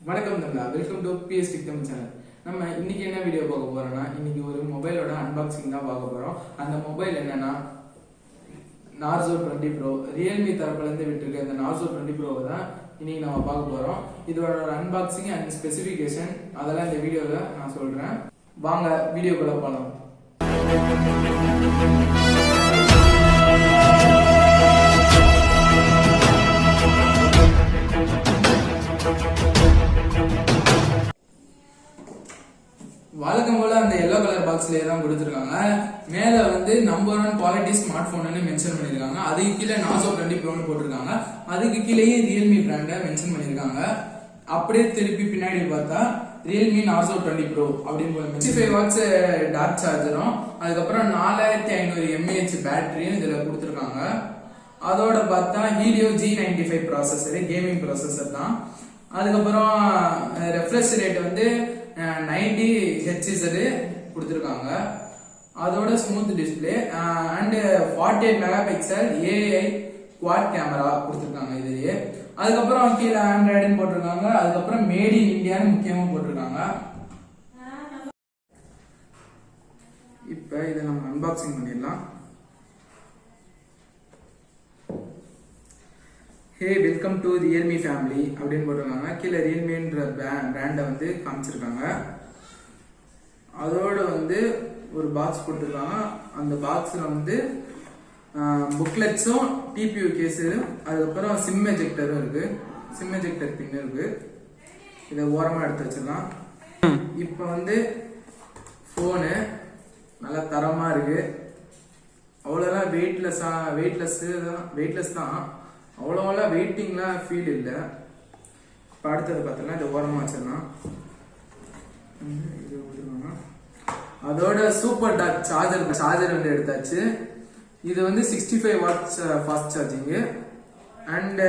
வணக்கம் தமிழா, welcome to PS Tech Tamil channel. நம்ம இன்னைக்கு என்ன வீடியோ பார்க்க போறோம்னா, இன்னைக்கு ஒரு மொபைலோட அன்பாக்சிங் தான் பார்க்க போறோம். அந்த மொபைல் என்னன்னா Narzo 20 Pro. Realme தரப்புல இருந்து விட்டுருக்க இந்த Narzo 20 Pro தான் இன்னைக்கு நம்ம பார்க்க போறோம். இதோட அன்பாக்சிங் அண்ட் ஸ்பெசிஃபிகேஷன் அதெல்லாம் இந்த வீடியோல நான் சொல்றேன். வாங்க வீடியோக்குள்ள போலாம். வழக்கம் போல அந்த எல்லோ கலர் பாக்ஸ்லயே தான் கொடுத்துருக்காங்க. மேல வந்து நம்பர் 1 குவாலிட்டி ஸ்மார்ட் போன்னு மென்ஷன் பண்ணிருக்காங்க. அதுக்கு கீழே Narzo 20 Pro போட்டிருக்காங்க. அதுக்கு கீழேயே Realme பிராண்ட மென்ஷன் பண்ணிருக்காங்க. அப்படியே திருப்பி பின்னாடி பார்த்தா Realme Narzo 20 Pro அப்படின்னு 65 வாட்ஸ் டார்க் சார்ஜரும் அதுக்கப்புறம் 4500 mAh பேட்டரியும் இதுல கொடுத்துருக்காங்க. அதோட பார்த்தா Helio G95 processor, gaming processor தான். அதுக்கப்புறம் ரெஃப்ரெஷ் ரேட் வந்து 90 Hz கொடுத்துருக்காங்க. அதோட smooth display and 48 mega pixel AI quad camera கொடுத்துருக்காங்க இதுலயே. அதுக்கப்புறம் கீழே ஆண்ட்ராய்டுன்னு போட்டிருக்காங்க. அதுக்கப்புறம் மேட் இன் இந்தியான்னு முக்கியமா போட்டிருக்காங்க. இப்ப இதை நம்ம அன்பாக்சிங் பண்ணிடலாம். ஹே வெல்கம் டு ரியல்மி ஃபேமிலி அப்படின்னு போட்டிருக்காங்க. கீழே ரியல்மின்ற பிராண்டை வந்து காமிச்சிருக்காங்க. அதோட வந்து ஒரு பாக்ஸ் போட்டிருக்காங்க. அந்த பாக்ஸில் வந்து புக்லெட்ஸும் டிபியூ கேஸு அதுக்கப்புறம் சிம் எஜெக்டரும் இருக்கு. சிம் எஜெக்டர் பின் இருக்கு. இதை ஓரமாக எடுத்து வச்சிடலாம். இப்போ வந்து ஃபோனு நல்லா தரமாக இருக்கு. அவ்வளோதான் வெயிட்லெஸ் தான். அவ்வளோவெல்லாம் வெயிட்டிங்லாம் ஃபீல் இல்லை. இப்போ அடுத்தது பார்த்தோம்னா இதை ஓரமாக வச்சிடலாம். அதோட சூப்பர் டாக் சார்ஜர் வந்து எடுத்தாச்சு. இது வந்து 65 watts fast charging and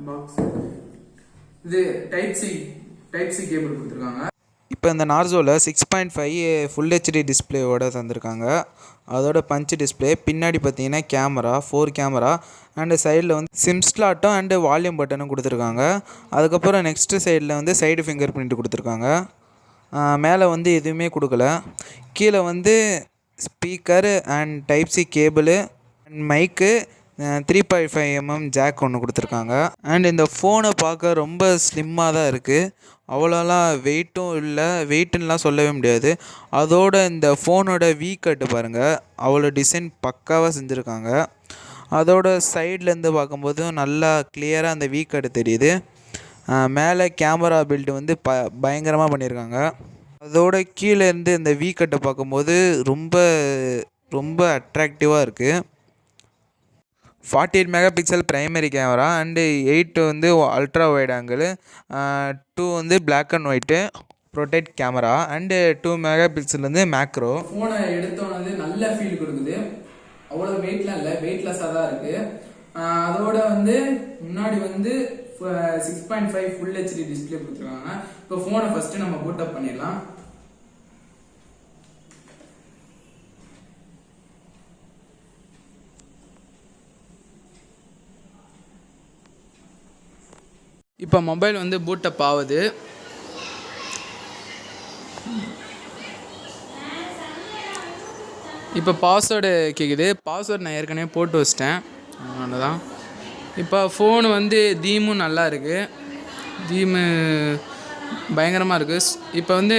box இது டைப் சி கேபிள் கொடுத்துருக்காங்க. இப்போ இந்த நார்சோவில் 6.5 ஃபுல் ஹெச்டி டிஸ்பிளேயோட தந்திருக்காங்க. அதோட பஞ்ச் டிஸ்பிளே, பின்னாடி பார்த்தீங்கன்னா கேமரா 4 கேமரா அண்டு சைடில் வந்து சிம் ஸ்லாட்டும் அண்டு வால்யூம் பட்டனும் கொடுத்துருக்காங்க. அதுக்கப்புறம் நெக்ஸ்ட்டு சைடில் வந்து சைடு ஃபிங்கர் பிரிண்ட் கொடுத்துருக்காங்க. மேலே வந்து எதுவுமே கொடுக்கல. கீழே வந்து speaker and type C cable and மைக்கு 3.5mm ஜாக் ஒன்று கொடுத்துருக்காங்க. அண்ட் இந்த ஃபோனை பார்க்க ரொம்ப ஸ்லிம்மாக தான் இருக்குது. அவ்வளோலாம் வெயிட்டும் இல்லை, வெயிட்டுன்னெலாம் சொல்லவே முடியாது. அதோட இந்த ஃபோனோட கட்டு பாருங்கள், அவ்வளோ டிசைன் பக்காவாக செஞ்சுருக்காங்க. அதோட சைட்லேருந்து பார்க்கும்போது நல்லா கிளியராக அந்த கட்டு தெரியுது. மேலே கேமரா பில்டு வந்து பயங்கரமாக பண்ணியிருக்காங்க. அதோட கீழே இருந்து இந்த கட்டை பார்க்கும்போது ரொம்ப ரொம்ப அட்ராக்டிவாக இருக்குது. 48 mega pixel primary camera and 8 வந்து அல்ட்ரா வைட் ஆங்கிள், 2 வந்து black and white protect camera and 2 mega pixel வந்து மேக்ரோ. ஃபோனை எடுத்தோன்னு நல்ல ஃபீல் கொடுக்குது. அவ்வளோ வெயிட்லாம் இல்லை, வெயிட்லெஸ்ஸாக தான் இருக்குது. அதோட வந்து முன்னாடி வந்து 6.5 ஃபுல் ஹெச்டி டிஸ்பிளே கொடுத்துருக்காங்க. இப்போ ஃபோனை ஃபஸ்ட்டு நம்ம பூட் அப் பண்ணிடலாம். இப்போ மொபைல் வந்து பூட்டப் ஆகுது. இப்போ பாஸ்வேர்டு கேட்குது. பாஸ்வேர்டு நான் ஏற்கனவே போட்டு வச்சிட்டேன், அதனால தான். இப்போ ஃபோனு வந்து தீமும் நல்லா இருக்குது, தீமு பயங்கரமாக இருக்குது. இப்போ வந்து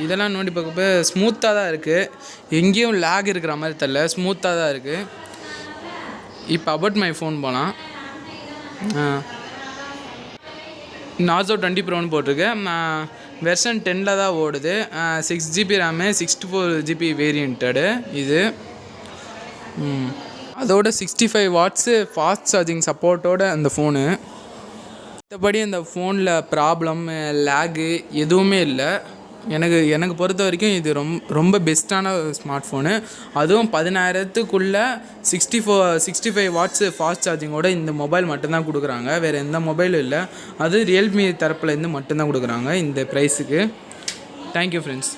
இதெல்லாம் நோண்டி பார்க்கப்போ ஸ்மூத்தாக தான் இருக்குது, எங்கேயும் லேக் இருக்கிற மாதிரி தெரியல, ஸ்மூத்தாக தான் இருக்குது. இப்போ அபவுட் மை ஃபோன் போகலாம். Narzo 20 Proன்னு போட்டிருக்கேன். வெர்ஷன் 10 தான் ஓடுது. 6GB ரேமு, 64GB வேரியன்ட்டடு இது. அதோட 65 வாட்ஸு ஃபாஸ்ட் சார்ஜிங் சப்போர்ட்டோட அந்த ஃபோனு. மற்றபடி அந்த ஃபோனில் ப்ராப்ளம் லேகு எதுவுமே இல்லை. எனக்கு பொறுத்த வரைக்கும் இது ரொம்ப பெஸ்ட்டான ஸ்மார்ட் ஃபோனு. அதுவும் 10000க்குள்ளே 65 வாட்ஸு ஃபாஸ்ட் சார்ஜிங்கோட இந்த மொபைல் மட்டும்தான் கொடுக்குறாங்க. வேறு எந்த மொபைலும் இல்லை. அது ரியல்மி தரப்புலேருந்து மட்டும்தான் கொடுக்குறாங்க இந்த ப்ரைஸுக்கு. Thank you friends.